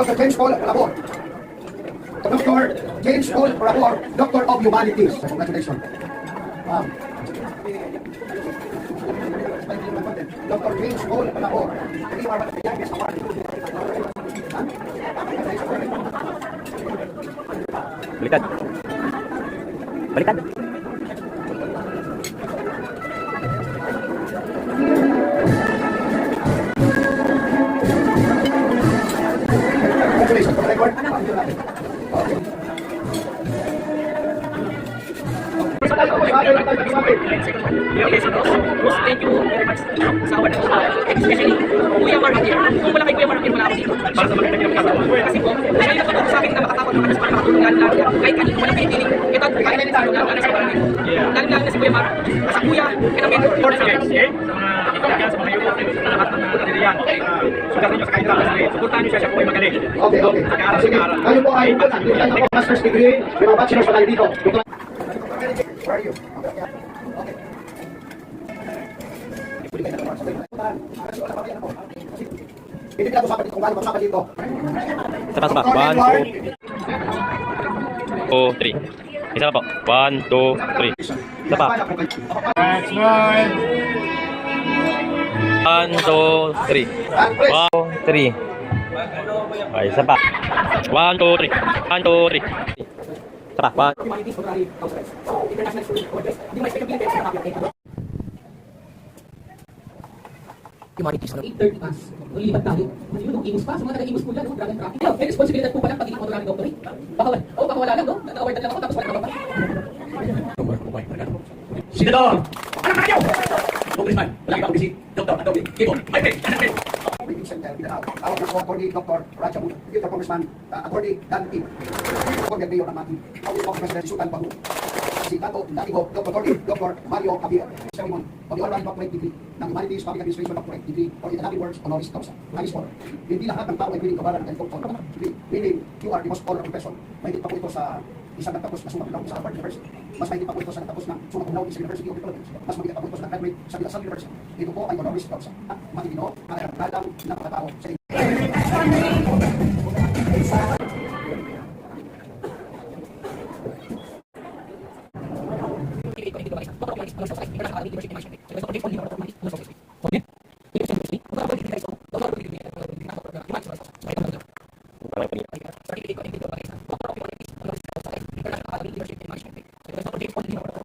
Dr. James Paul Rabor. Dr. James Paul Rabor, Doctor of Humanities. Congratulations. Dr. James Paul Rabor. Balikan. Balikan. Congratulations for the record. Thank you very much sa awan ng especially Kuya Mark here. Kung wala kay Kuya Mark here, wala ako dito. Para sa mga kasama. Kasi po, siya yung nakatulong sa akin na makatapos ng para makatulong lalo yan. Kahit kanino, walang pinipiling. Ito, kahit na nito, lalo na sa barangay. Lalo na si Kuya Mark. Sa Kuya, and ang mentor sa akin. Sa mga YouTube, sa lahat ng mga kanilian. Sugat ninyo sa kahit kasi suportahan niyo siya po ay magaling. Okay. Sige, kayo po ay master's degree, may mga bachelor's pa tayo dito. Where are you? Okay. Hindi na usapan dito kung paano usapan dito. Isa pa. 1, 2, 3. Isa pa po. 1, 2, 3. Isa pa. That's right. 1, 2, 3. 1, 2, 3. Okay, isa pa. 1, 2, 3. 1, 2, 3. Isa pa. 1. Humanities Honorary Conference. International Student Conference. Hindi may special Philippines na copy of Humanities. 8:30 pass. Lilipat tayo. Ayun, ang Imus pa. Sa mga taga-Imus po yan, drug and trafficking. May responsibilidad po pala pagiging honorary doctorate. Baka wala lang, no? Na-award lang ako, tapos wala ka pa. Senador! Anak na kayo! Congressman, wala ka si Dr. Adobe. Kiko, my friend, anak friend. Awak na Attorney Dr. Raja Bud, Dr. Congressman, Attorney Dan Kim, Congressman Mayor Amati, Awak po President Sultan Bahu, si Tato Datigo, Dr. Attorney Dr. Mario Javier, Ceremony, of the Honorary Doctorate Degree ng Humanities Public Administration Doctorate Degree or in other words, honoris causa. Nice honor. Hindi lahat ng tao ay piling kabaran ng doktor. Meaning, you are the most honorable person. May pa po ito sa isang nagtapos na summa cum laude sa Harvard University. Mas mahigit pa po ito sa nagtapos na summa cum laude sa University of the Philippines. Mas mahigit pa po ito sa graduate sa De La Salle University. Ito po ay honoris causa. At matitino, nakagalang na pagkatao sa inyo. International University of Management.